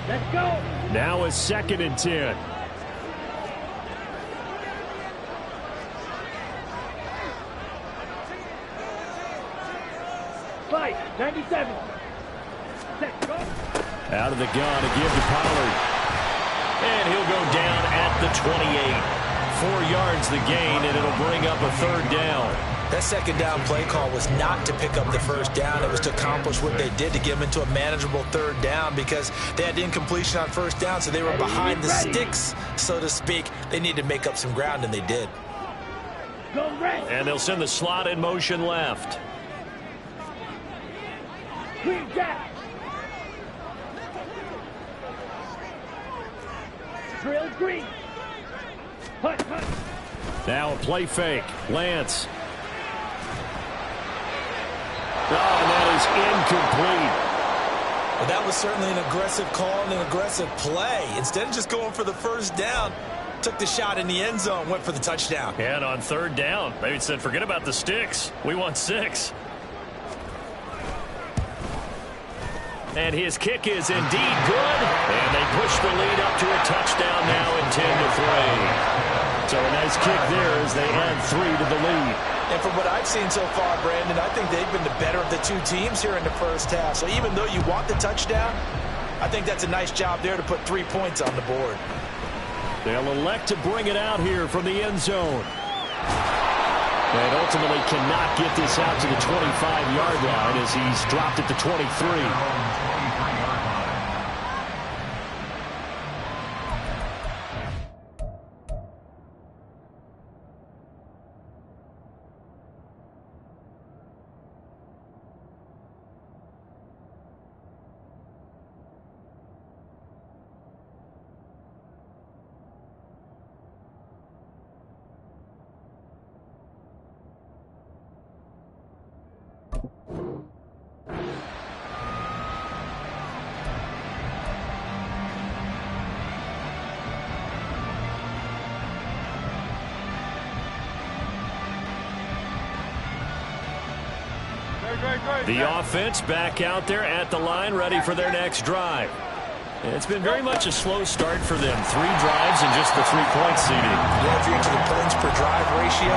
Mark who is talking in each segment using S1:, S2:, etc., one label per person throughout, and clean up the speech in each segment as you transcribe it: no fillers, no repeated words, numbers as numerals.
S1: Let's go.
S2: Now it's 2nd and 10.
S1: Fight, 97. Let's go.
S2: Out of the gun to give to Pollard. And he'll go down at the 28. 4 yards the gain, and it'll bring up a 3rd down.
S3: That 2nd down play call was not to pick up the 1st down. It was to accomplish what they did, to get them into a manageable 3rd down, because they had incompletion on 1st down, so they were behind the sticks, so to speak. They needed to make up some ground, and they did.
S2: And they'll send the slot in motion left.
S1: Green jack. Drill green. Hunt, hunt.
S2: Now a play fake. Lance. Oh, and that is incomplete.
S3: Well, that was certainly an aggressive call and an aggressive play. Instead of just going for the 1st down, took the shot in the end zone, went for the touchdown.
S2: And on 3rd down, maybe said, forget about the sticks. We want 6. And his kick is indeed good. And they push the lead up to a touchdown now at 10-3. So a nice kick there as they add 3 to the lead.
S3: And from what I've seen so far, Brandon, I think they've been the better of the 2 teams here in the 1st half. So even though you want the touchdown, I think that's a nice job there to put 3 points on the board.
S2: They'll elect to bring it out here from the end zone. And ultimately cannot get this out to the 25-yard line as he's dropped at the 23. The offense back out there at the line, ready for their next drive. It's been very much a slow start for them. 3 drives and just the 3-point seeding.
S3: Yeah, if you're into the points per drive ratio,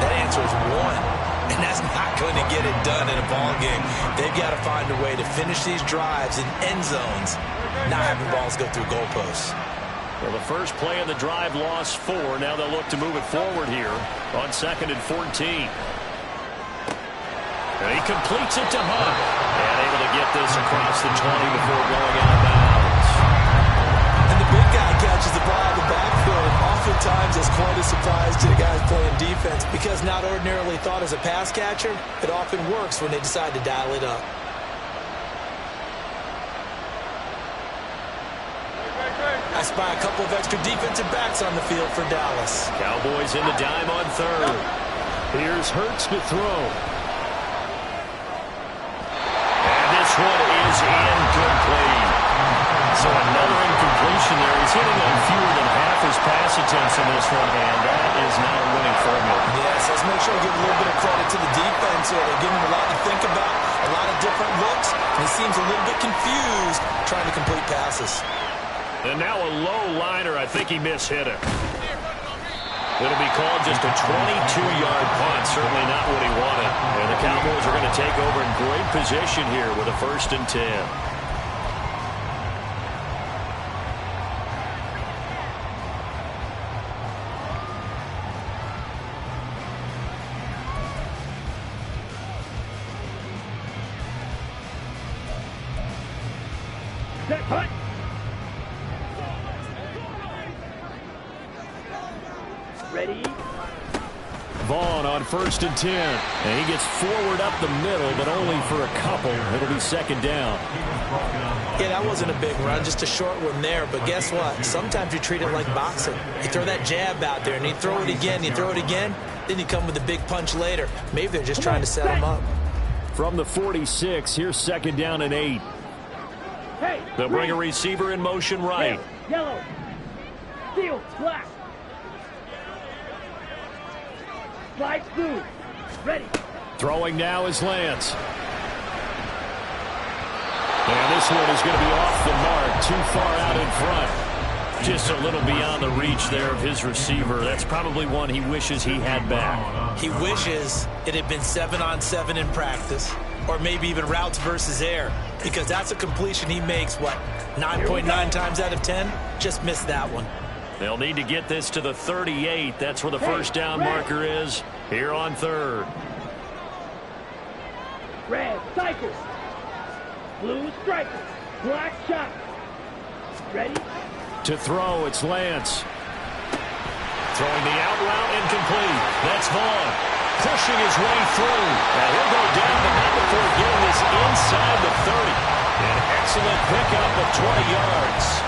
S3: that answer is 1. And that's not going to get it done in a ball game. They've got to find a way to finish these drives in end zones, not having balls go through goalposts.
S2: Well, the first play of the drive lost 4. Now they'll look to move it forward here on 2nd and 14. And he completes it to Hunt. And able to get this across the 20 before going out of bounds.
S3: And the big guy catches the ball in the backfield. And oftentimes it's quite a surprise to the guys playing defense, because not ordinarily thought as a pass catcher, it often works when they decide to dial it up. I spy a couple of extra defensive backs on the field for Dallas.
S2: Cowboys in the dime on 3rd. Here's Hurts to throw. This one is incomplete. So another incompletion there. He's hitting on fewer than half his pass attempts in this one, and that is not a winning formula.
S3: Yes, let's make sure we give a little bit of credit to the defense here. They're giving him a lot to think about, a lot of different looks, and he seems a little bit confused trying to complete passes.
S2: And now a low liner. I think he mishit it. It'll be called just a 22-yard punt. Certainly not what he wanted. And the Cowboys are going to take over in great position here with a 1st and 10.
S1: Set, punt. Ready?
S2: Vaughn on 1st and 10. And he gets forward up the middle, but only for a couple. It'll be 2nd down.
S3: Yeah, that wasn't a big run, just a short one there. But guess what? Sometimes you treat it like boxing. You throw that jab out there, and you throw it again, you throw it again, then you come with a big punch later. Maybe they're just trying to set him up.
S2: From the 46, here's 2nd down and 8.
S1: Hey,
S2: They'll bring a receiver in motion right.
S1: Yellow. Steel, black. Slide through. Ready.
S2: Throwing now is Lance. And this one is going to be off the mark, too far out in front. Just a little beyond the reach there of his receiver. That's probably one he wishes he had back.
S3: He wishes it had been 7-on-7 in practice, or maybe even routes versus air, because that's a completion he makes, what, 9.9 times out of 10? Just missed that one.
S2: They'll need to get this to the 38. That's where the first down marker is here on third.
S1: Red, cycle. Blue, striker. Black, shot. Ready?
S2: To throw, it's Lance. Throwing the out route, incomplete. That's Vaughn. Pushing his way through. Now he'll go down, but not before getting this inside the 30. An excellent pickup of 20 yards.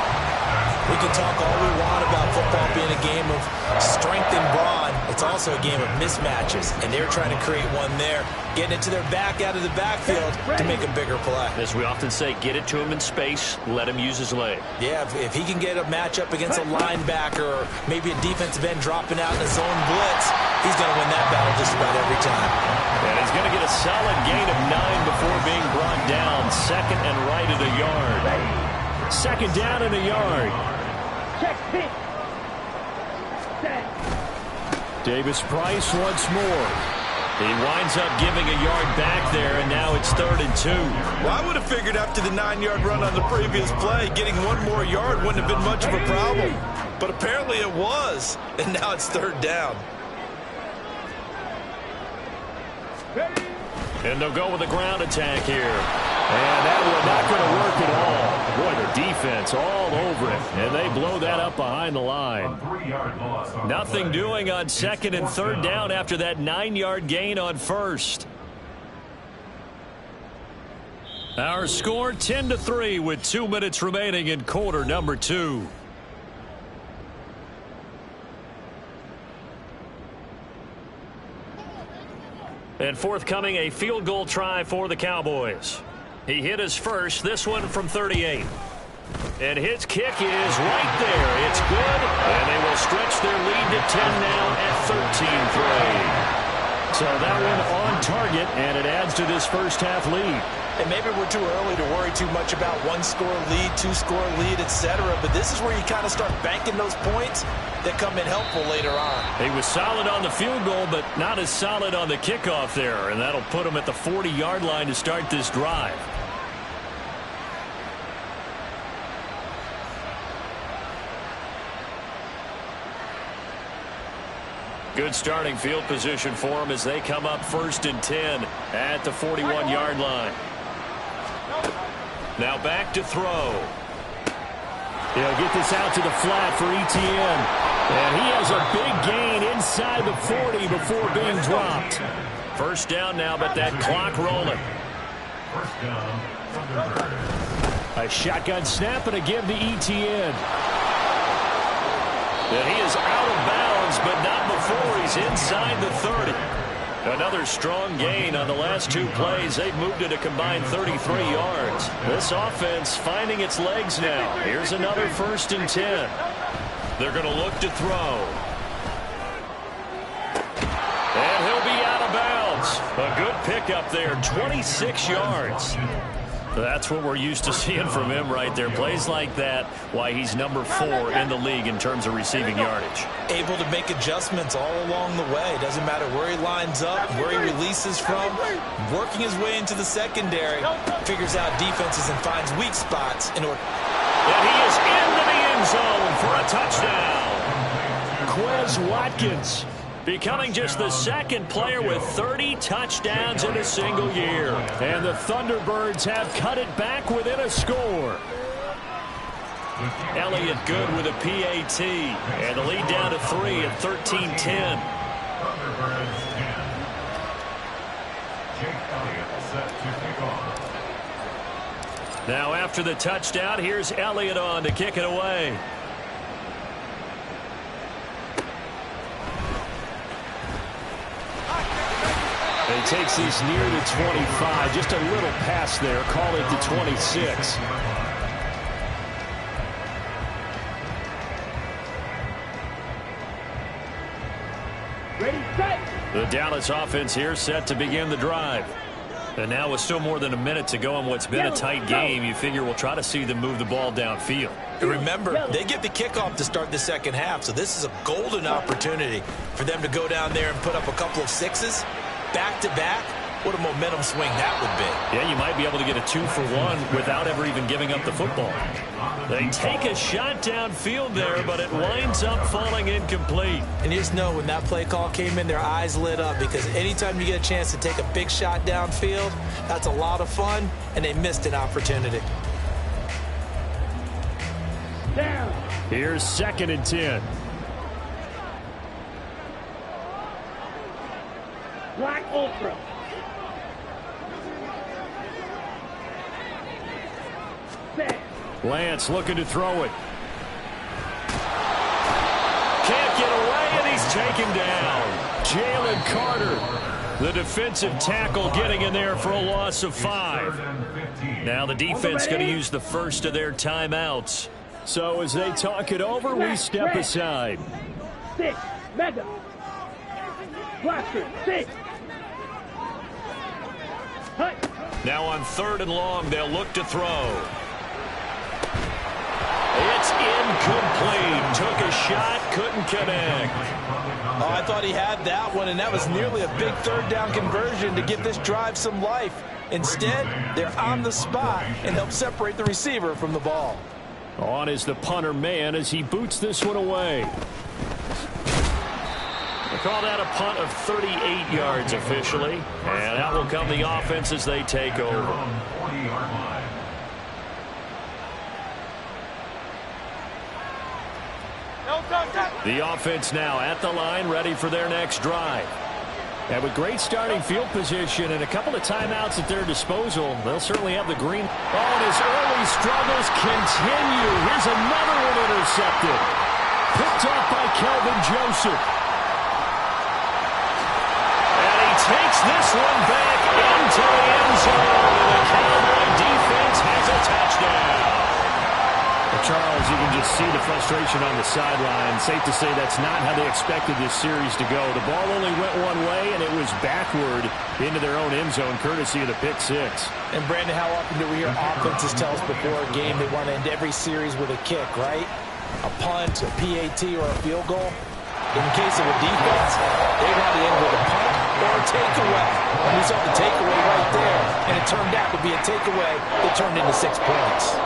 S3: We can talk all we want about football being a game of strength and brawn. It's also a game of mismatches, and they're trying to create one there, getting it to their back out of the backfield to make a bigger play.
S2: As we often say, get it to him in space, let him use his leg.
S3: Yeah, if he can get a matchup against a linebacker or maybe a defensive end dropping out in a zone blitz, he's going to win that battle just about every time.
S2: And he's going to get a solid gain of 9 before being brought down. Second and right at a yard. Second down and a yard.
S1: Check pitch. Set.
S2: Davis Price once more. He winds up giving a yard back there, and now it's 3rd and 2.
S3: Well, I would have figured after the 9-yard run on the previous play, getting one more yard wouldn't have been much of a problem. But apparently it was, and now it's 3rd down.
S2: And they'll go with a ground attack here. And that one not going to work at all. Boy, the defense all over it. And they blow that up behind the line. Nothing doing on 2nd and 3rd down after that 9-yard gain on 1st. Our score 10-3 with 2 minutes remaining in quarter number 2. And forthcoming, a field goal try for the Cowboys. He hit his first, this one from 38. And his kick is right there. It's good, and they will stretch their lead to 10 now at 13-3. So that one on target, and it adds to this first half lead.
S3: And maybe we're too early to worry too much about 1-score lead, 2-score lead, etc. But this is where you kind of start banking those points that come in helpful later on.
S2: He was solid on the field goal, but not as solid on the kickoff there. And that'll put him at the 40-yard line to start this drive. Good starting field position for them as they come up 1st and 10 at the 41-yard line. Now back to throw. He'll get this out to the flat for Etienne. And he has a big gain inside the 40 before being dropped. First down now, but that clock rolling. A shotgun snap and a give to Etienne. And he is out of bounds, but not before he's inside the 30. Another strong gain on the last 2 plays. They've moved it a combined 33 yards. This offense finding its legs now. Here's another 1st and 10. They're going to look to throw. And he'll be out of bounds. A good pickup there, 26 yards. That's what we're used to seeing from him right there. Plays like that, why he's number 4 in the league in terms of receiving yardage.
S3: Able to make adjustments all along the way. Doesn't matter where he lines up, where he releases from. Working his way into the secondary. Figures out defenses and finds weak spots in order.
S2: And he is into the end zone for a touchdown. Quez Watkins becoming just the 2nd player with 30 touchdowns in a single year. And the Thunderbirds have cut it back within a score. Elliott good with a PAT. And the lead down to 3 at 13-10. Now after the touchdown, here's Elliott on to kick it away. He takes this near to 25. Just a little pass there. Call it to 26.
S1: Ready, set.
S2: The Dallas offense here set to begin the drive. And now with still more than a minute to go in what's been a tight game, you figure we'll try to see them move the ball downfield.
S3: And remember, they get the kickoff to start the second half, so this is a golden opportunity for them to go down there and put up a couple of sixes back-to-back. What a momentum swing that would be.
S2: Yeah, you might be able to get a 2-for-1 without ever even giving up the football. They take a shot downfield there, but it winds up falling incomplete.
S3: And you just know when that play call came in, their eyes lit up, because anytime you get a chance to take a big shot downfield, that's a lot of fun, and they missed an opportunity.
S1: Down.
S2: Here's 2nd and 10.
S1: Black Ultra. Set.
S2: Lance looking to throw it. Can't get away, and he's taken down. Jalen Carter, the defensive tackle, getting in there for a loss of 5. Now the defense going to use the first of their timeouts. So as they talk it over, we step aside.
S1: 6. Mega. Blaster. 6. Hut.
S2: Now on 3rd and long, they'll look to throw. It's incomplete. Took a shot, couldn't connect.
S3: Oh, I thought he had that one, and that was nearly a big 3rd down conversion to give this drive some life. Instead, they're on the spot and help separate the receiver from the ball.
S2: On is the punter man as he boots this one away. They call that a punt of 38 yards officially, and out will come the offense as they take over. The offense now at the line, ready for their next drive. And with great starting field position and a couple of timeouts at their disposal, they'll certainly have the green. Oh, and his early struggles continue. Here's another one intercepted. Picked off by Kelvin Joseph. And he takes this one back into the end zone. And the Cowboy defense has a touchdown. Charles, you can just see the frustration on the sideline. Safe to say that's not how they expected this series to go. The ball only went one way, and it was backward into their own end zone, courtesy of the pick 6.
S3: And, Brandon, how often do we hear offenses tell us before a game they want to end every series with a kick, right? A punt, a PAT, or a field goal. In the case of a defense, they want to end with a punt or a takeaway. And we saw the takeaway right there, and it turned out to be a takeaway that turned into 6 points.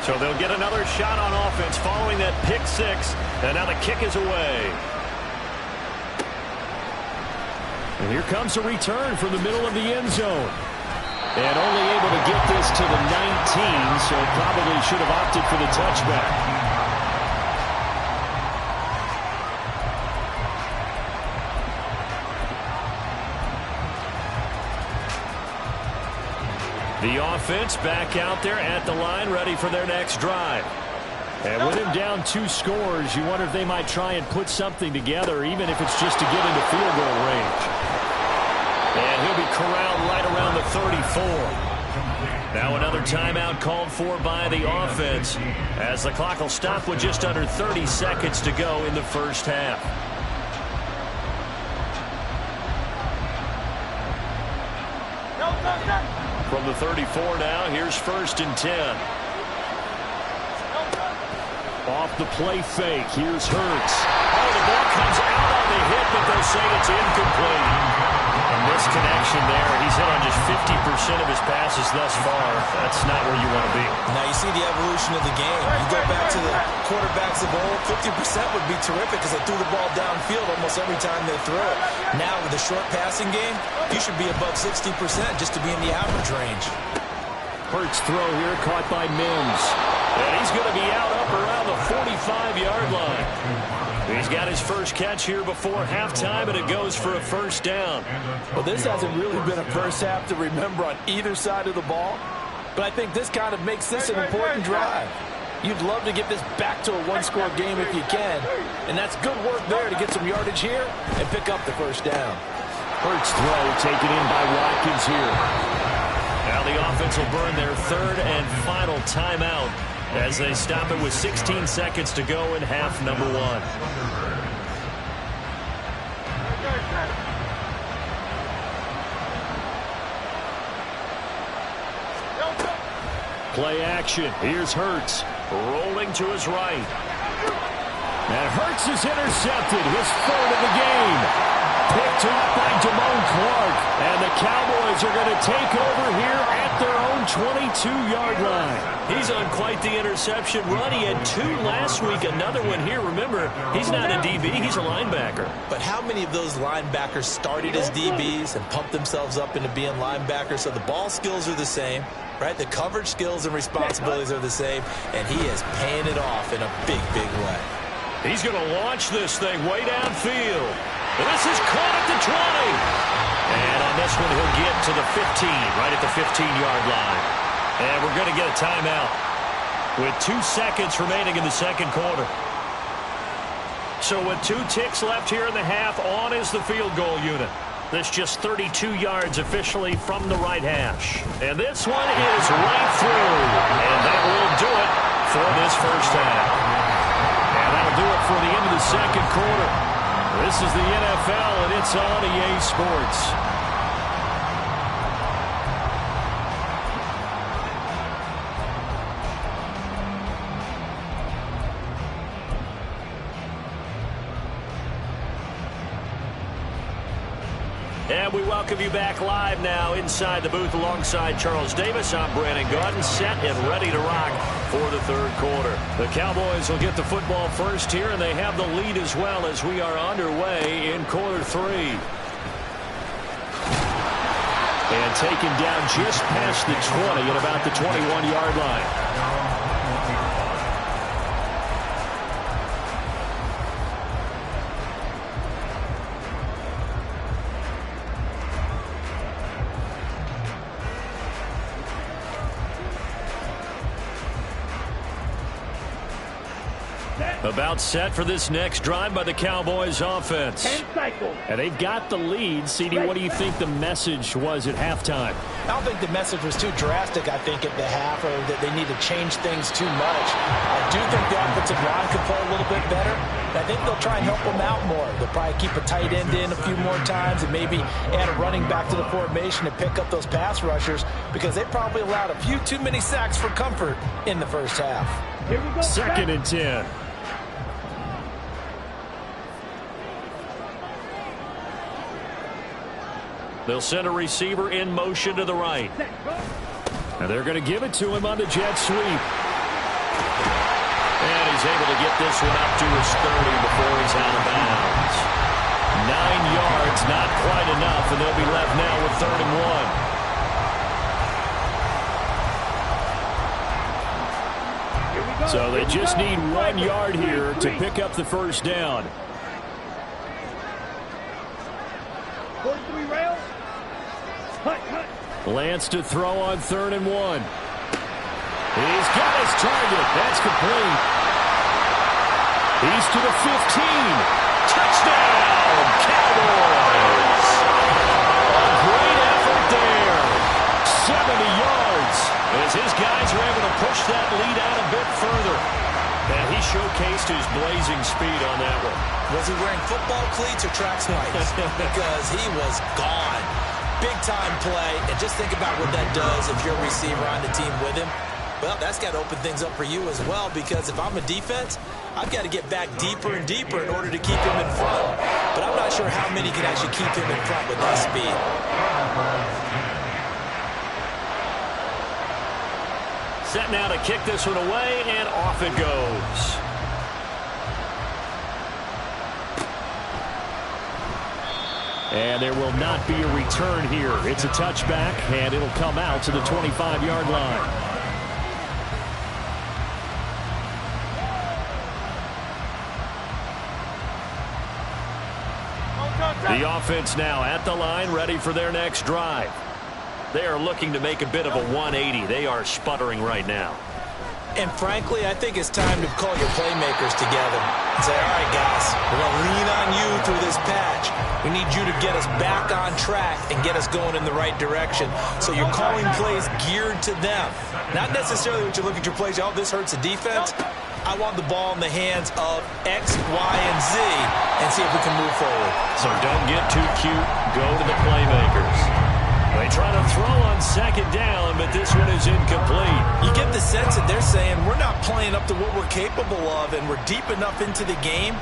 S2: So they'll get another shot on offense following that pick 6. And now the kick is away. And here comes a return from the middle of the end zone. And only able to get this to the 19, so probably should have opted for the touchback. The offense back out there at the line, ready for their next drive. And with him down 2 scores, you wonder if they might try and put something together, even if it's just to get into field goal range. And he'll be corralled right around the 34. Now another timeout called for by the offense, as the clock will stop with just under 30 seconds to go in the first half. From the 34 now, here's 1st and 10. Off the play fake, here's Hurts. Oh, the ball comes out on the hit, but they'll say it's incomplete. A misconnection there. He's hit on just 50% of his passes thus far. That's not where you want to be.
S3: Now you see the evolution of the game. You go back to the quarterbacks of old, 50% would be terrific because they threw the ball downfield almost every time they throw it. Now with the short passing game, you should be above 60% just to be in the average range.
S2: Hurts throw here, caught by Mims. And he's going to be out up around the 45-yard line. He's got his first catch here before halftime, and it goes for a first down.
S3: Well, this hasn't really been a first half to remember on either side of the ball, but I think this kind of makes this an important drive. You'd love to get this back to a one-score game if you can. And that's good work there to get some yardage here and pick up the first down.
S2: Hurts throw taken in by Watkins here. Now the offense will burn their third and final timeout as they stop it with 16 seconds to go in half number one. Play action. Here's Hurts rolling to his right. And Hurts is intercepted. His third of the game. Picked off by Damone Clark. And the Cowboys are going to take over here at their own 22-yard line. He's on quite the interception run. He had 2 last week. Another one here. Remember, he's not a DB. He's a linebacker.
S3: But how many of those linebackers started as DBs and pumped themselves up into being linebackers? So the ball skills are the same. Right, the coverage skills and responsibilities are the same, and he is paying it off in a big, big way.
S2: He's going to launch this thing way downfield. And this is caught at the 20. And on this one, he'll get to the 15, right at the 15-yard line. And we're going to get a timeout with 2 seconds remaining in the second quarter. So with 2 ticks left here in the half, on is the field goal unit. This just 32 yards officially from the right hash. And this one is right through. And that will do it for this first half. And that'll do it for the end of the second quarter. This is the NFL, and it's on EA Sports. And we welcome you back live now inside the booth alongside Charles Davis. I'm Brandon Gaudin, set and ready to rock for the third quarter. The Cowboys will get the football first here, and they have the lead as well as we are underway in quarter 3. And taken down just past the 20 at about the 21-yard line. About set for this next drive by the Cowboys offense.
S1: 10 cycles.
S2: And they've got the lead. CD, what do you think the message was at halftime?
S3: I don't think the message was too drastic, I think, at the half, or that they need to change things too much. I do think the offensive line could play a little bit better. I think they'll try and help them out more. They'll probably keep a tight end in a few more times and maybe add a running back to the formation to pick up those pass rushers, because they probably allowed a few too many sacks for comfort in the first half.
S1: Here we go.
S2: Second and 10. They'll send a receiver in motion to the right. And they're going to give it to him on the jet sweep. And he's able to get this one up to his 30 before he's out of bounds. 9 yards, not quite enough, and they'll be left now with 3rd and 1. So they just need 1 yard here to pick up the first down.
S1: 43 rail.
S2: Lance to throw on 3rd and 1. He's got his target. That's complete. He's to the 15. Touchdown, Cowboys. A great effort there. 70 yards as his guys are able to push that lead out a bit further. And he showcased his blazing speed on that one.
S3: Was he wearing football cleats or track spikes? Because he was gone. Big-time play, and just think about what that does if you're a receiver on the team with him. Well, that's got to open things up for you as well, because if I'm a defense, I've got to get back deeper and deeper in order to keep him in front. But I'm not sure how many can actually keep him in front with that speed.
S2: Set now to kick this one away, and off it goes. And there will not be a return here. It's a touchback, and it'll come out to the 25-yard line. The offense now at the line, ready for their next drive. They are looking to make a bit of a 180. They are sputtering right now.
S3: And frankly, I think it's time to call your playmakers together and say, all right, guys, we're going to lean on you through this patch. We need you to get us back on track and get us going in the right direction. So you're calling plays geared to them. Not necessarily what you look at your plays, oh, this hurts the defense. I want the ball in the hands of X, Y, and Z and see if we can move forward.
S2: So don't get too cute. Go to the playmakers. They try to throw on second down, but this one is incomplete.
S3: You get the sense that they're saying we're not playing up to what we're capable of, and we're deep enough into the game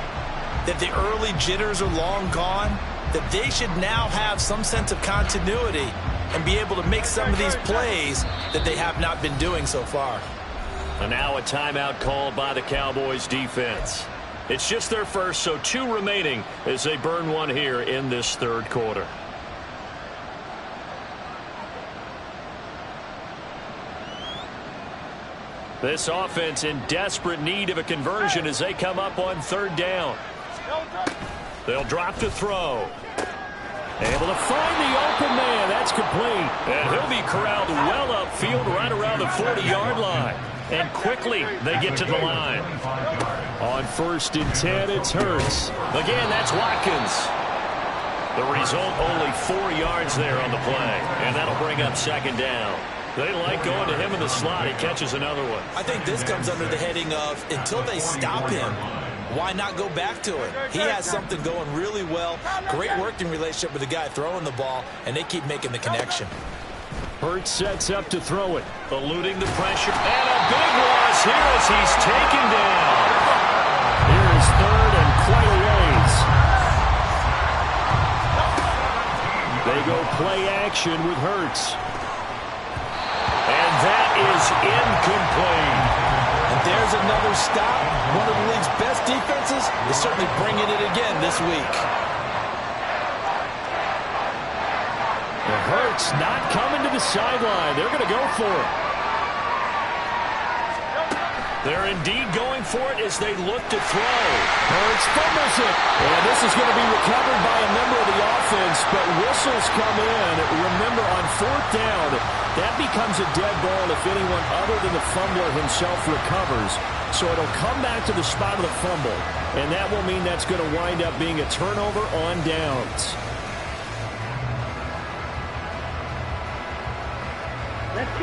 S3: that the early jitters are long gone, that they should now have some sense of continuity and be able to make some of these plays that they have not been doing so far.
S2: And now a timeout called by the Cowboys defense. It's just their first, so 2 remaining as they burn one here in this third quarter. This offense in desperate need of a conversion as they come up on third down. They'll drop to throw. Able to find the open man. That's complete. And he'll be corralled well upfield right around the 40-yard line. And quickly they get to the line. On 1st and 10, it's Hurts. Again, that's Watkins. The result, only 4 yards there on the play. And that'll bring up second down. They like going to him in the slot. He catches another one.
S3: I think this comes under the heading of until they stop him, why not go back to it? He has something going really well. Great working relationship with the guy throwing the ball, and they keep making the connection.
S2: Hurts sets up to throw it. Eluding the pressure. And a big loss here as he's taken down. Here is third and quite a ways. They go play action with Hurts. And that is incomplete.
S3: And there's another stop. One of the league's best defenses is certainly bringing it again this week.
S2: The Hurts not coming to the sideline. They're going to go for it. They're indeed going for it as they look to throw. Hurts fumbles it. And this is going to be recovered by a member of the offense, but whistles come in. Remember, on 4th down, that becomes a dead ball if anyone other than the fumbler himself recovers. So it'll come back to the spot of the fumble, and that will mean that's going to wind up being a turnover on downs.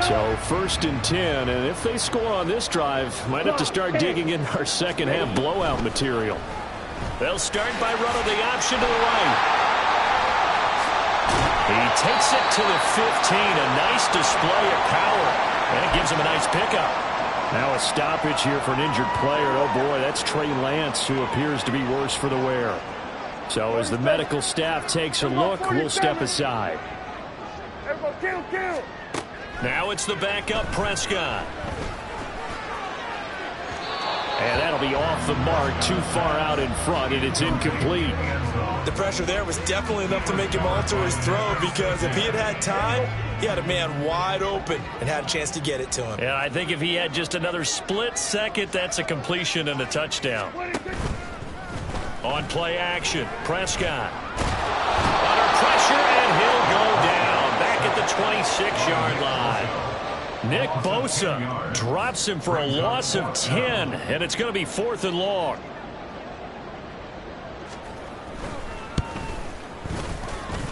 S2: So 1st and 10, and if they score on this drive, might have to start digging in our second half blowout material. They'll start by running the option to the right. He takes it to the 15, a nice display of power, and it gives him a nice pickup. Now a stoppage here for an injured player. Oh boy, that's Trey Lance, who appears to be worse for the wear. So as the medical staff takes a look, we'll step aside. Now it's the backup Prescott. And that'll be off the mark, too far out in front, and it's incomplete.
S3: The pressure there was definitely enough to make him alter his throw, because if he had time, he had a man wide open and had a chance to get it to him.
S2: Yeah, I think if he had just another split second, that's a completion and a touchdown. On play action, Prescott. Under pressure, and he'll go down. Back at the 26-yard line. Nick Bosa drops him for a loss of 10, and it's going to be 4th and long.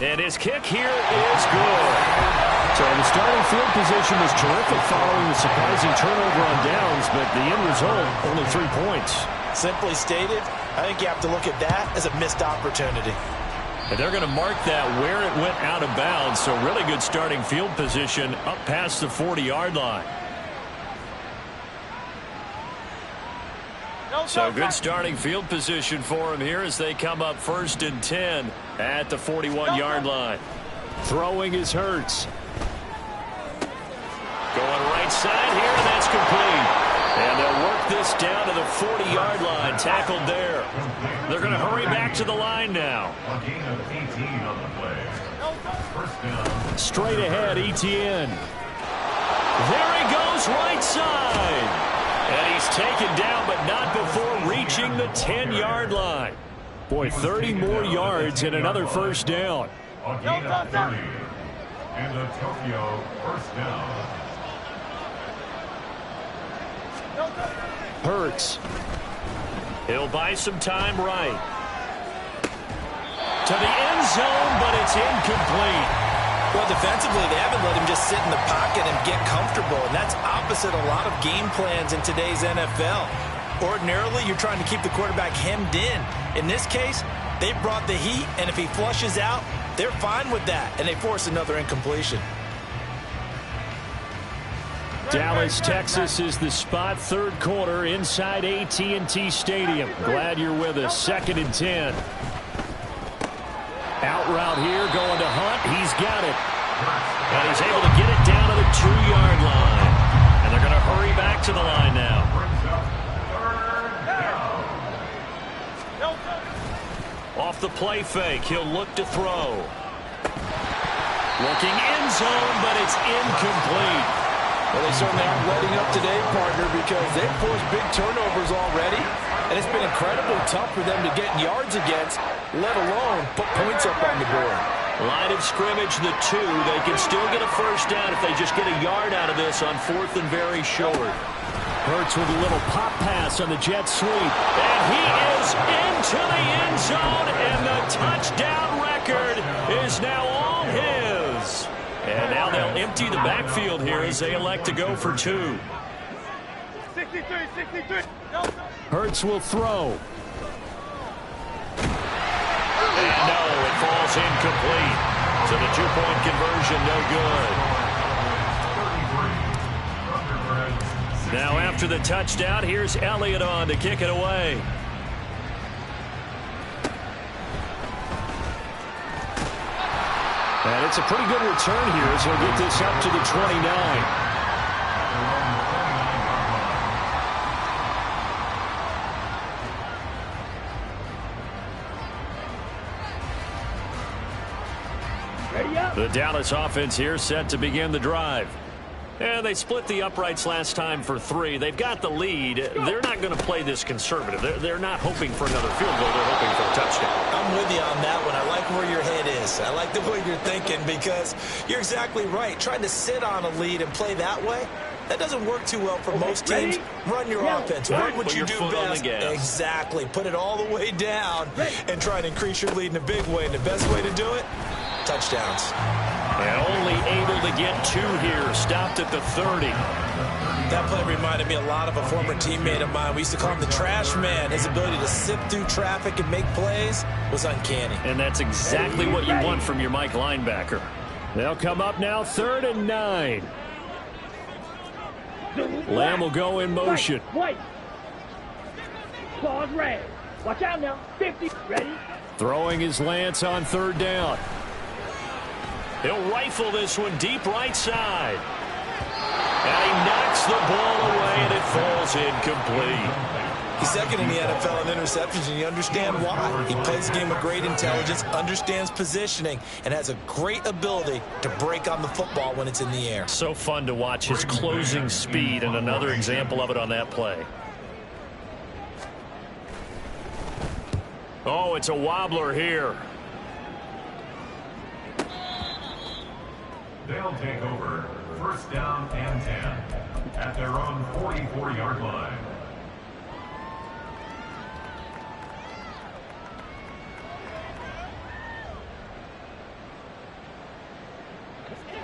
S2: And his kick here is good. So the starting field position was terrific following the surprising turnover on downs, but the end result, only 3 points.
S3: Simply stated, I think you have to look at that as a missed opportunity.
S2: And they're going to mark that where it went out of bounds. So really good starting field position up past the 40-yard line. So good starting field position for him here as they come up 1st and 10 at the 41-yard line. Throwing is Hurts. Going right side here, and that's complete. And they'll work this down to the 40-yard line, tackled there. They're going to hurry back to the line now. Straight ahead, Etienne. There he goes, right side. And he's taken down, but not before reaching the 10-yard line. Boy, 30 more yards and another first down.
S4: A gain of 30. And the Tokyo first down.
S2: Hurts. He'll buy some time right. To the end zone, but it's incomplete.
S3: Well, defensively, they haven't let him just sit in the pocket and get comfortable, and that's opposite a lot of game plans in today's NFL. Ordinarily, you're trying to keep the quarterback hemmed in. In this case, they brought the heat, and if he flushes out, they're fine with that, and they force another incompletion.
S2: Dallas, Texas is the spot. Third quarter inside AT&T Stadium. Glad you're with us. 2nd and 10. Out route here, going to Hunt. He's got it. And he's able to get it down to the 2-yard line. And they're going to hurry back to the line now. Off the play fake, he'll look to throw. Looking end zone, but it's incomplete.
S3: Well, they certainly aren't letting up today, partner, because they've forced big turnovers already, and it's been incredibly tough for them to get yards against, let alone put points up on the board.
S2: Line of scrimmage, the 2. They can still get a first down if they just get a yard out of this on 4th and very short. Hurts with a little pop pass on the jet sweep. And he is into the end zone, and the touchdown record is now all his. And now they'll empty the backfield here as they elect to go for 2.
S1: 63.
S2: Hurts will throw. And no, it falls incomplete. So the 2-point conversion, no good. Now after the touchdown, here's Elliott on to kick it away. And it's a pretty good return here as he'll get this up to the 29. The Dallas offense here set to begin the drive. And they split the uprights last time for 3. They've got the lead. They're not going to play this conservative. They're not hoping for another field goal. They're hoping for a touchdown.
S3: I'm with you on that one. I like where your head is. I like the way you're thinking because you're exactly right. Trying to sit on a lead and play that way, that doesn't work too well for most teams. Run your offense. Run what you do best. Exactly. Put it all the way down and try and increase your lead in a big way. And the best way to do it, touchdowns.
S2: And only able to get 2 here. Stopped at the 30.
S3: That play reminded me a lot of a former teammate of mine. We used to call him the trash man. His ability to sift through traffic and make plays was uncanny.
S2: And that's exactly what you want from your Mike linebacker. They'll come up now 3rd and 9. Lamb will go in motion.
S1: White. Claws red. Watch out now. 50. Ready?
S2: Throwing his Lance on 3rd down. He'll rifle this one deep right side. And he knocks the ball away, and it falls incomplete.
S3: He's 2nd in the NFL in interceptions, and you understand why. He plays the game with great intelligence, understands positioning, and has a great ability to break on the football when it's in the air.
S2: So fun to watch his closing speed, and another example of it on that play. Oh, it's a wobbler here.
S4: They'll take over 1st down and 10 at their own 44-yard line.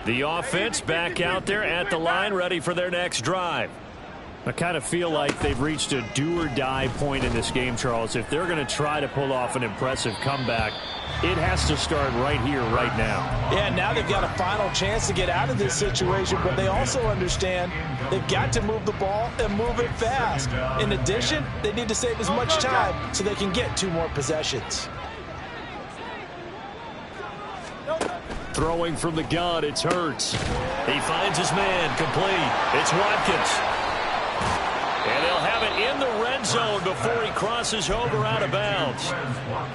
S2: The offense back out there at the line, ready for their next drive. I kind of feel like they've reached a do-or-die point in this game, Charles. If they're going to try to pull off an impressive comeback, it has to start right here, right now.
S3: Yeah, now they've got a final chance to get out of this situation, but they also understand they've got to move the ball and move it fast. In addition, they need to save as much time so they can get 2 more possessions.
S2: Throwing from the gun, it's Hurts. He finds his man, complete. It's Watkins. And they'll have it in the red zone before he crosses over out of bounds.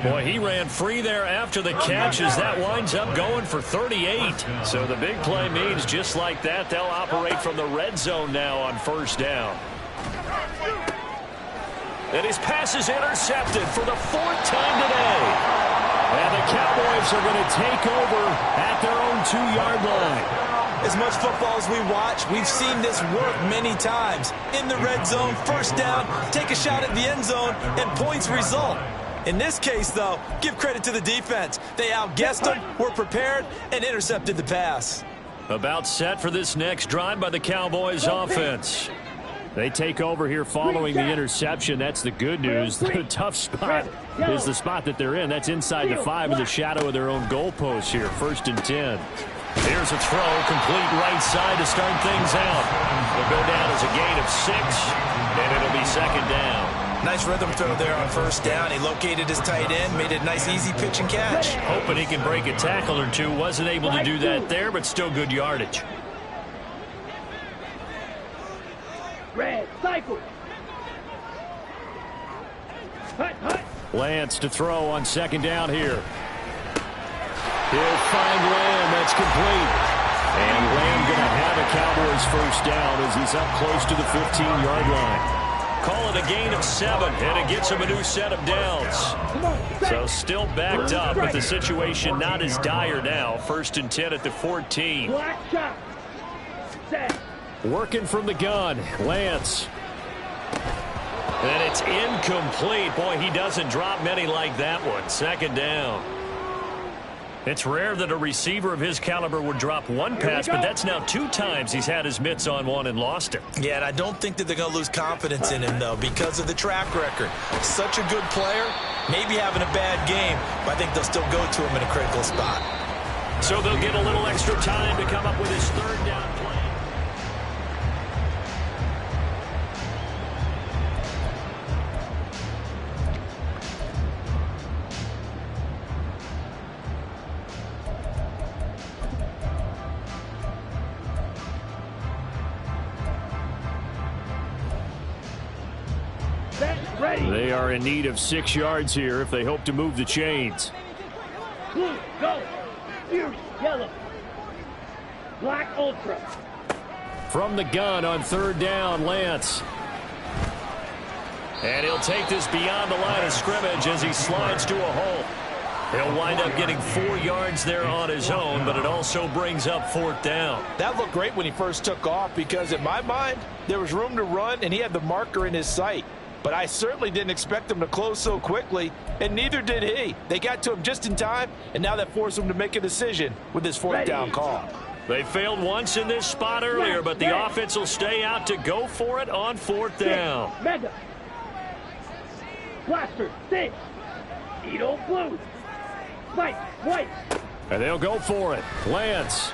S2: Boy, he ran free there after the catch as that winds up going for 38. So the big play means just like that, they'll operate from the red zone now on 1st down. And his pass is intercepted for the 4th time today. And the Cowboys are going to take over at their own 2-yard line.
S3: As much football as we watch, we've seen this work many times. In the red zone, first down, take a shot at the end zone, and points result. In this case, though, give credit to the defense. They outguessed them, were prepared, and intercepted the pass.
S2: About set for this next drive by the Cowboys offense. They take over here following the interception. That's the good news. The tough spot is the spot that they're in. That's inside the 5 in the shadow of their own goalpost here. 1st and 10. Here's a throw, complete right side to start things out. It'll go down as a gain of 6, and it'll be 2nd down.
S3: Nice rhythm throw there on 1st down. He located his tight end, made it a nice, easy pitch and catch.
S2: Hoping he can break a tackle or two. Wasn't able to do that there, but still good yardage.
S1: Red, cycle. Hut, hut.
S2: Lance to throw on 2nd down here. He'll find Lamb. That's complete. And Lamb going to have a Cowboys 1st down as he's up close to the 15-yard line. Call it a gain of 7, and it gets him a new set of downs. So still backed up, but the situation not as dire now. 1st and 10 at the 14.
S1: Black shot. Set.
S2: Working from the gun, Lance. And it's incomplete. Boy, he doesn't drop many like that one. 2nd down. It's rare that a receiver of his caliber would drop one pass, but that's now 2 times he's had his mitts on one and lost it.
S3: Yeah, and I don't think that they're going to lose confidence in him, though, because of the track record. Such a good player, maybe having a bad game, but I think they'll still go to him in a critical spot.
S2: So they'll get a little extra time to come up with his 3rd down play. They are in need of 6 yards here if they hope to move the chains.
S1: Blue, go. Fury, yellow. Black, ultra.
S2: From the gun on 3rd down, Lance. And he'll take this beyond the line of scrimmage as he slides to a hole. He'll wind up getting 4 yards there on his own, but it also brings up 4th down.
S5: That looked great when he first took off because, in my mind, there was room to run and he had the marker in his sight. But I certainly didn't expect him to close so quickly, and neither did he. They got to him just in time, and now that forced him to make a decision with his 4th down call.
S2: They failed once in this spot earlier, but the offense will stay out to go for it on 4th down.
S1: Mega. Blaster, 6. Edo, blue. Spike, white.
S2: And they'll go for it. Lance.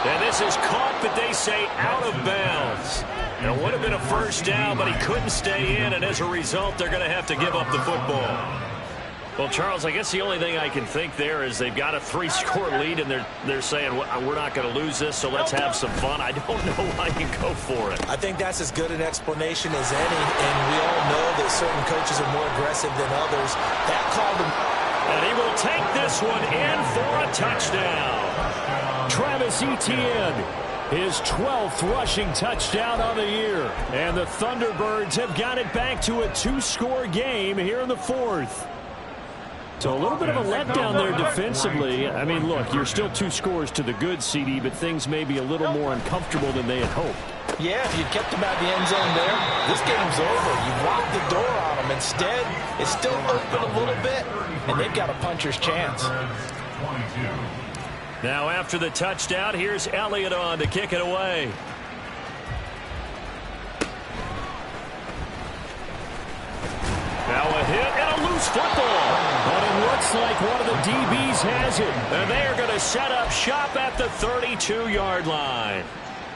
S2: And this is caught, but they say out of bounds. It would have been a 1st down, but he couldn't stay in, and as a result, they're going to have to give up the football. Well, Charles, I guess the only thing I can think there is they've got a 3-score lead, and they're saying, we're not going to lose this, so let's have some fun. I don't know why you go for it.
S3: I think that's as good an explanation as any, and we all know that certain coaches are more aggressive than others. That called him.
S2: And he will take this one in for a touchdown. Travis Etienne, his 12th rushing touchdown on the year. And the Thunderbirds have got it back to a 2-score game here in the 4th. So a little bit of a letdown there defensively. I mean, look, you're still 2 scores to the good, CD, but things may be a little more uncomfortable than they had hoped.
S5: Yeah, if you kept him out of the end zone there, this game's over. You've locked the door on him. Instead, it's still open a little bit, and they've got a puncher's chance.
S2: Now after the touchdown, here's Elliott on to kick it away. Now a hit and a loose football. But it looks like one of the DBs has it. And they are going to set up shop at the 32-yard line.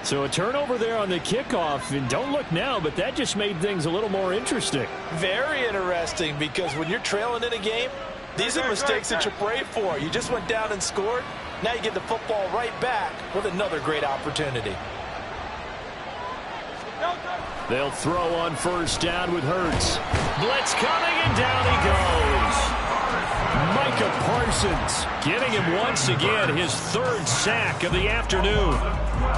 S2: So a turnover there on the kickoff. And don't look now, but that just made things a little more interesting.
S5: Very interesting, because when you're trailing in a game, these are mistakes that you pray for. You just went down and scored. Now you get the football right back with another great opportunity.
S2: They'll throw on 1st down with Hurts. Blitz coming, and down he goes. Micah Parsons getting him once again his third sack of the afternoon.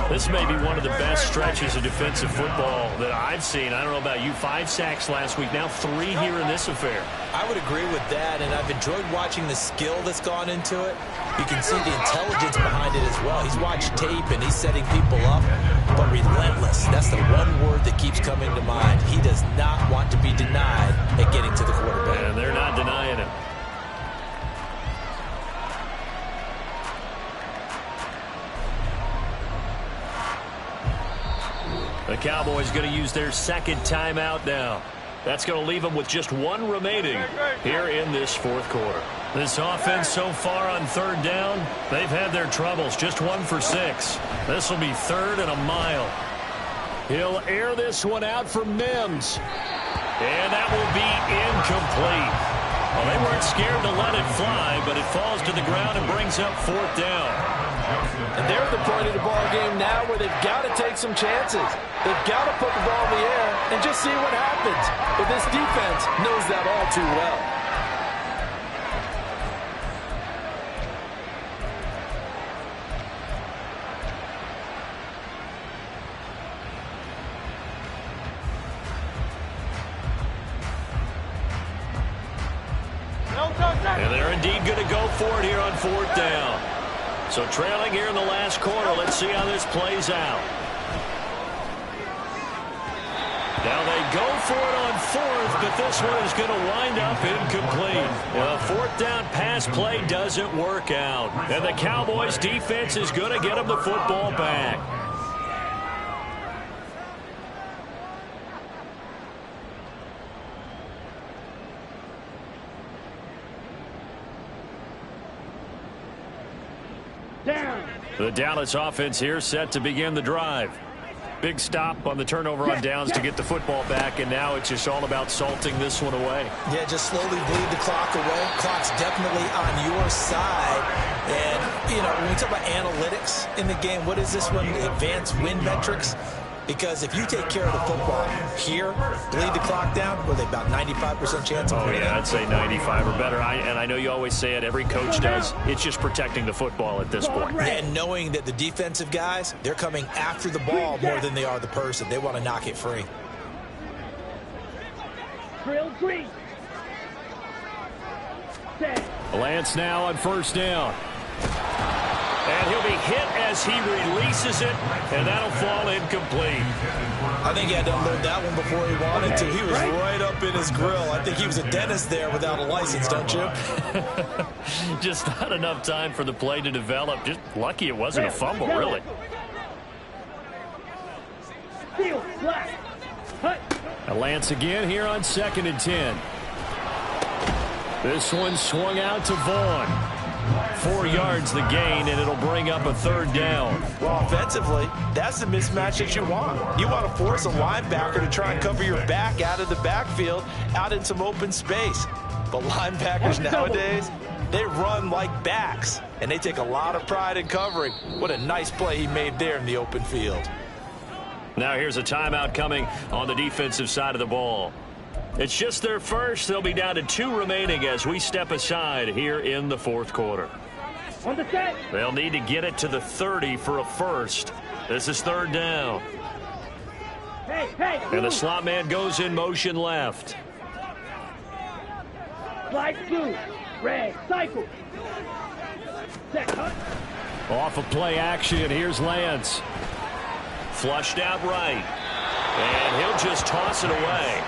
S2: This may be one of the best stretches of defensive football that I've seen. I don't know about you. 5 sacks last week, now 3 here in this affair.
S3: I would agree with that, and I've enjoyed watching the skill that's gone into it. You can see the intelligence behind it as well. He's watched tape, and he's setting people up, but relentless. That's the one word that keeps coming to mind. He does not want to be denied at getting to the quarterback.
S2: And they're not denying him. The Cowboys going to use their second timeout now. That's going to leave them with just 1 remaining here in this fourth quarter. This offense so far on third down, they've had their troubles. Just 1 for 6. This will be 3rd and a mile. He'll air this one out for Mims. And that will be incomplete. Well, they weren't scared to let it fly, but it falls to the ground and brings up 4th down.
S5: And they're at the point of the ball game now where they've got to take some chances. They've got to put the ball in the air and just see what happens. But this defense knows that all too well.
S2: And they're indeed going to go for it here on 4th down. So trailing here in the last quarter. Let's see how this plays out. Now they go for it on 4th, but this one is going to wind up incomplete. The 4th down pass play doesn't work out. And the Cowboys defense is going to get them the football back.
S1: Down.
S2: The Dallas offense here set to begin the drive. Big stop on the turnover on downs to get the football back, and now it's just all about salting this one away.
S3: Yeah, just slowly bleed the clock away. Clock's definitely on your side. And, you know, when we talk about analytics in the game, what is this one? Advanced win metrics? Because if you take care of the football here, bleed the clock down, what are they, about 95% chance of winning?
S2: Yeah, I'd say 95 or better. And I know you always say it, every coach does. It's just protecting the football at this point.
S3: And knowing that the defensive guys, they're coming after the ball more than they are the person. They want to knock it free.
S1: Drill green. Set.
S2: Lance now on 1st down. And he'll be hit as he releases it, and that'll fall incomplete.
S3: I think he had to unload that one before he wanted to. He was right up in his grill. I think he was a dentist there without a license, don't you?
S2: Just not enough time for the play to develop. Just lucky it wasn't a fumble, really.
S1: Steal, black. Hut.
S2: Lance again here on 2nd and 10. This one swung out to Vaughn. 4 yards the gain, and it'll bring up a 3rd down.
S5: Well, offensively, that's the mismatch that you want. You want to force a linebacker to try and cover your back out of the backfield, out in some open space. But linebackers nowadays, they run like backs, and they take a lot of pride in covering. What a nice play he made there in the open field.
S2: Now here's a timeout coming on the defensive side of the ball. It's just their first. They'll be down to 2 remaining as we step aside here in the 4th quarter.
S1: On the set.
S2: They'll need to get it to the 30 for a first. This is 3rd down.
S1: Hey, hey.
S2: And the slot man goes in motion left.
S1: Slide blue. Red. Cycle. Set. Hut.
S2: Off of play action. Here's Lance. Flushed out right. And he'll just toss it away.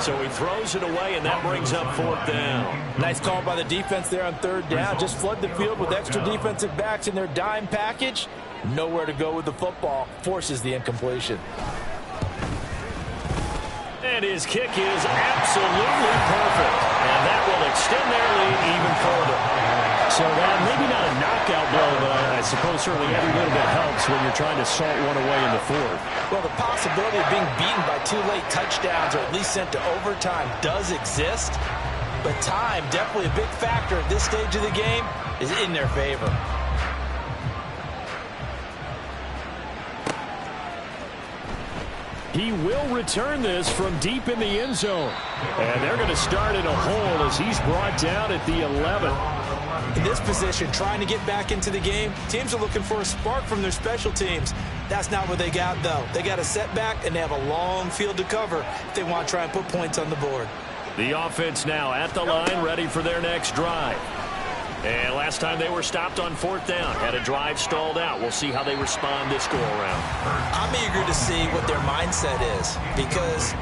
S2: So he throws it away, and that brings up 4th down.
S5: Nice call by the defense there on 3rd down. Just flood the field with extra defensive backs in their dime package. Nowhere to go with the football. Forces the incompletion.
S2: And his kick is absolutely perfect. And that will extend their lead even further. So that maybe not a knockout blow, but I suppose certainly every little bit helps when you're trying to salt one away in the 4th.
S3: Well, the possibility of being beaten by 2 late touchdowns or at least sent to overtime does exist. But time, definitely a big factor at this stage of the game, is in their favor.
S2: He will return this from deep in the end zone. And they're going to start in a hole as he's brought down at the 11.
S3: In this position, trying to get back into the game, teams are looking for a spark from their special teams. That's not what they got, though. They got a setback, and they have a long field to cover if they want to try and put points on the board.
S2: The offense now at the line, ready for their next drive. And last time they were stopped on 4th down, had a drive stalled out. We'll see how they respond this go-around.
S3: I'm eager to see what their mindset is, because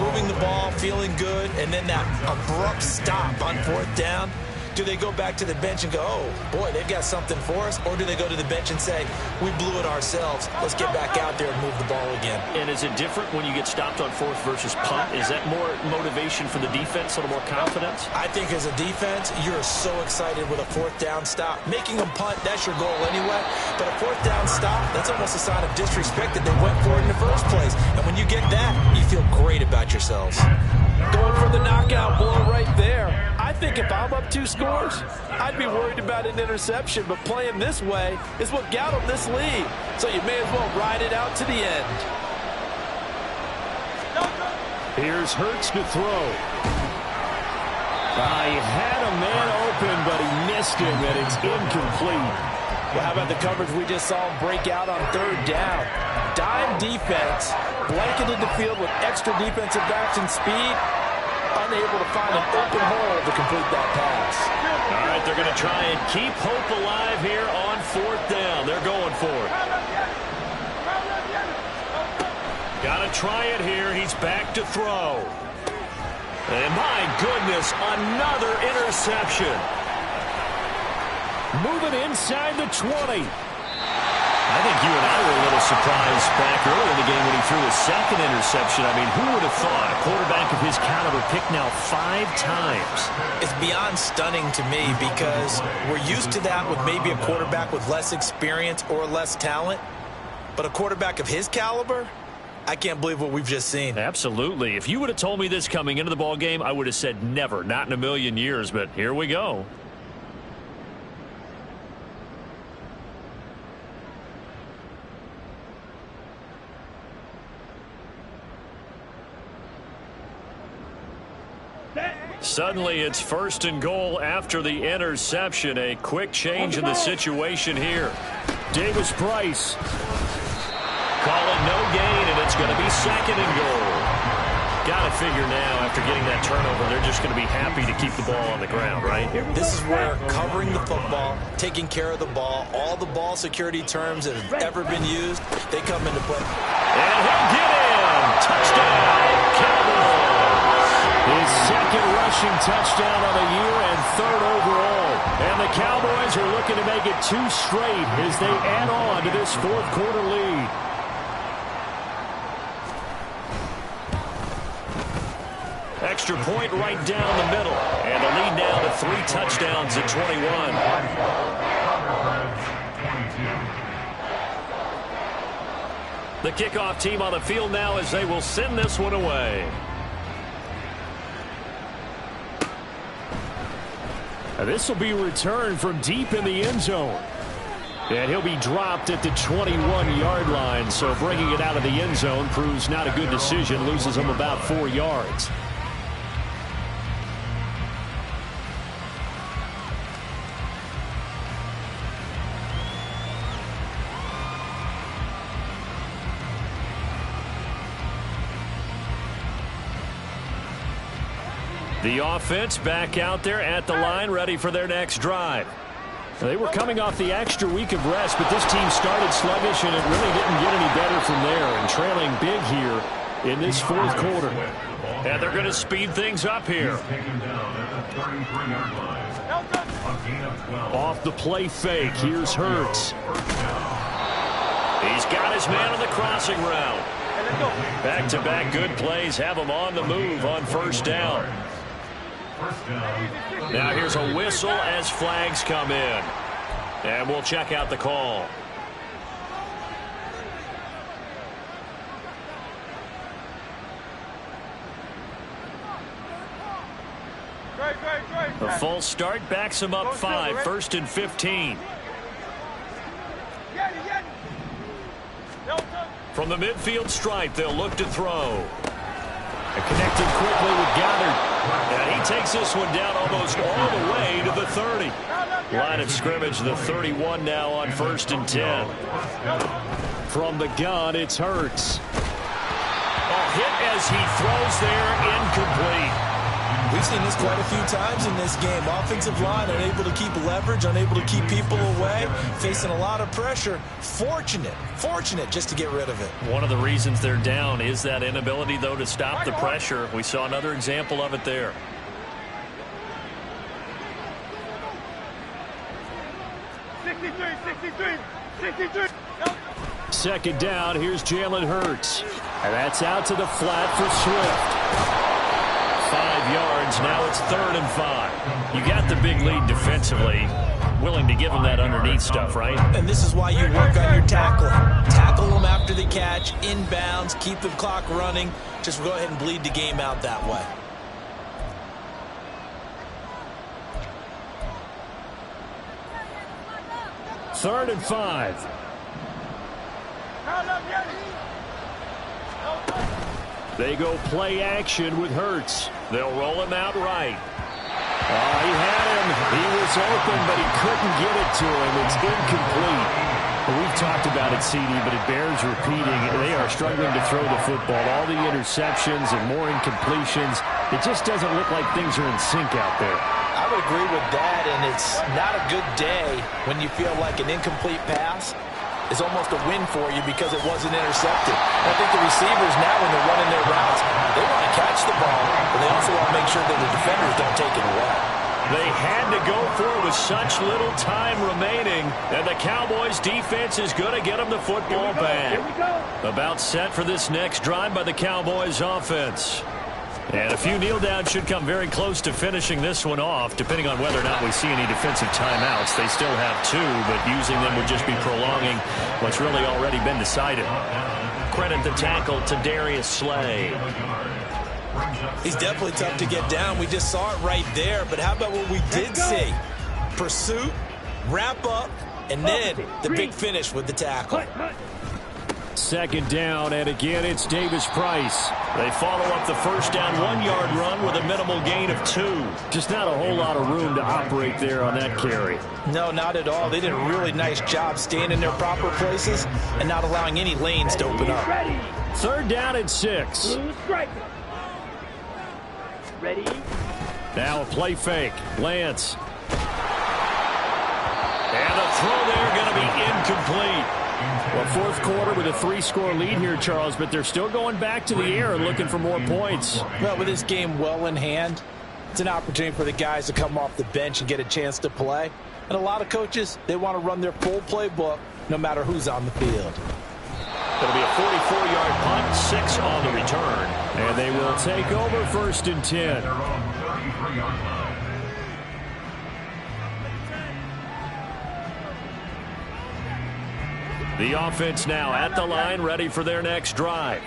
S3: moving the ball, feeling good, and then that abrupt stop on 4th down, do they go back to the bench and go, oh, boy, they've got something for us? Or do they go to the bench and say, we blew it ourselves. Let's get back out there and move the ball again.
S2: And is it different when you get stopped on 4th versus punt? Is that more motivation for the defense, a little more confidence?
S3: I think as a defense, you're so excited with a 4th down stop. Making them punt, that's your goal anyway. But a 4th down stop, that's almost a sign of disrespect that they went for it in the first place. And when you get that, you feel great about yourselves.
S5: Going for the knockout blow right there. I think if I'm up 2 scores, I'd be worried about an interception, but playing this way is what got them this lead. So you may as well ride it out to the end.
S2: Here's Hurts to throw. He had a man open, but he missed him, and it's incomplete.
S5: Well, how about the coverage we just saw him break out on 3rd down? Dime defense, blanketed the field with extra defensive backs and speed, unable to find an open hole to complete that pass.
S2: All right, they're going to try and keep hope alive here on 4th down. They're going for it. Got to try it here. He's back to throw. And my goodness, another interception. Moving inside the 20. I think you and I were a little surprised back earlier in the game when he threw his 2nd interception. I mean, who would have thought a quarterback of his caliber picked now 5 times?
S3: It's beyond stunning to me because we're used to that with maybe a quarterback with less experience or less talent. But a quarterback of his caliber, I can't believe what we've just seen.
S2: Absolutely. If you would have told me this coming into the ball game, I would have said never, not in a million years. But here we go. Suddenly, it's 1st and goal after the interception. A quick change in the situation here. Davis Price calling no gain, and it's going to be 2nd and goal. Got to figure now, after getting that turnover, they're just going to be happy to keep the ball on the ground, right?
S3: This is where covering the football, taking care of the ball, all the ball security terms that have ever been used, they come into play.
S2: And he'll get in. Touchdown, Cowboys. His 2nd rushing touchdown on the year and 3rd overall. And the Cowboys are looking to make it 2 straight as they add on to this 4th quarter lead. Extra point right down the middle. And the lead now to 3 touchdowns at 21. The kickoff team on the field now as they will send this one away. This will be returned from deep in the end zone. And he'll be dropped at the 21-yard line. So bringing it out of the end zone proves not a good decision. Loses him about 4 yards. The offense back out there at the line, ready for their next drive. They were coming off the extra week of rest, but this team started sluggish, and it really didn't get any better from there, and trailing big here in this 4th quarter. And they're going to speed things up here. Off the play fake, here's Hurts. He's got his man on the crossing route. Back-to-back good plays have him on the move on 1st down. Now here's a whistle as flags come in. And we'll check out the call. The false start backs him up 5, 1st and 15. From the midfield stripe, they'll look to throw. Connected quickly with Goddard. And he takes this one down almost all the way to the 30. Line of scrimmage, the 31 now on 1st and 10. From the gun, it's Hurts. A hit as he throws there, incomplete.
S3: We've seen this quite a few times in this game. Offensive line unable to keep leverage, unable to keep people away, facing a lot of pressure. Fortunate just to get rid of it.
S2: One of the reasons they're down is that inability, though, to stop the pressure. We saw another example of it there. Second down, here's Jalen Hurts. And that's out to the flat for Swift. 5 yards, now it's 3rd and 5. You got the big lead defensively. Willing to give them that underneath stuff, right?
S3: And this is why you work on your tackling. Tackle them after the catch, inbounds, keep the clock running. Just go ahead and bleed the game out that way.
S2: Third and 5. They go play action with Hurts. They'll roll him out right. He had him. He was open, but he couldn't get it to him. It's incomplete. We've talked about it, CD, but it bears repeating. They are struggling to throw the football. All the interceptions and more incompletions. It just doesn't look like things are in sync out there.
S3: I would agree with that, and it's not a good day when you feel like an incomplete pass is almost a win for you because it wasn't intercepted. I think the receivers now, when they're running their routes, they want to catch the ball, but they also want to make sure that the defenders don't take it away.
S2: They had to go for it with such little time remaining, and the Cowboys' defense is going to get them the football back. About set for this next drive by the Cowboys' offense. And a few kneel downs should come very close to finishing this one off, depending on whether or not we see any defensive timeouts. They still have 2, but using them would just be prolonging what's really already been decided. Credit the tackle to Darius Slay.
S3: He's definitely tough to get down. We just saw it right there, but how about what we did see? Pursuit, wrap up, and then the big finish with the tackle.
S2: Second down, and again it's Davis Price. They follow up the first down 1-yard run with a minimal gain of 2. Just not a whole lot of room to operate there on that carry.
S3: No, not at all. They did a really nice job staying in their proper places and not allowing any lanes to open up.
S2: Third down and 6.
S1: Ready?
S2: Now a play fake. Lance. And the throw there going to be incomplete. Well, fourth quarter with a 3-score lead here, Charles, but they're still going back to the air and looking for more points.
S3: Well, with this game well in hand, it's an opportunity for the guys to come off the bench and get a chance to play. And a lot of coaches, they want to run their full playbook no matter who's on the field.
S2: It'll be a 44-yard punt, 6 on the return. And they will take over 1st and 10. The offense now at the line, ready for their next drive.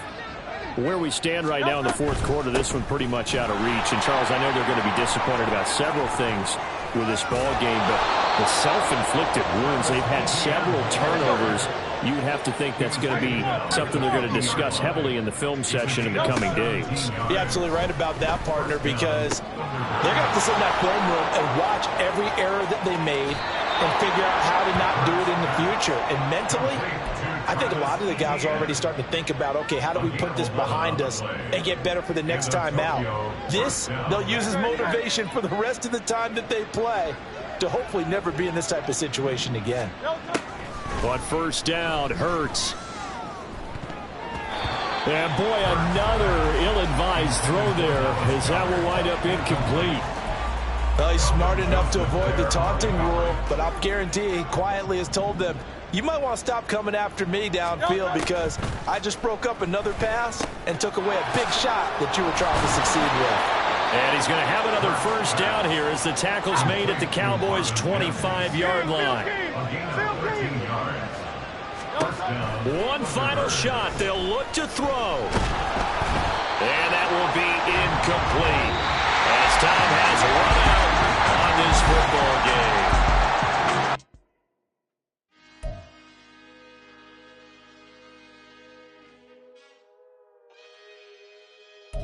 S2: Where we stand right now in the fourth quarter, this one pretty much out of reach. And, Charles, I know they're going to be disappointed about several things with this ball game, but the self-inflicted wounds, they've had several turnovers. You would have to think that's going to be something they're going to discuss heavily in the film session in the coming days.
S3: You're absolutely right about that, partner, because they're going to have to sit in that film room and watch every error that they made and figure out how to not do it in the future. And mentally, I think a lot of the guys are already starting to think about, okay, how do we put this behind us and get better for the next time out? This, they'll use as motivation for the rest of the time that they play to hopefully never be in this type of situation again.
S2: But first down, Hurts. And boy, another ill-advised throw there as that will wind up incomplete.
S3: Well, he's smart enough to avoid the taunting rule, but I'll guarantee he quietly has told them, you might want to stop coming after me downfield because I just broke up another pass and took away a big shot that you were trying to succeed with.
S2: And he's going to have another first down here as the tackle's made at the Cowboys' 25-yard line. One final shot. They'll look to throw. And that will be incomplete.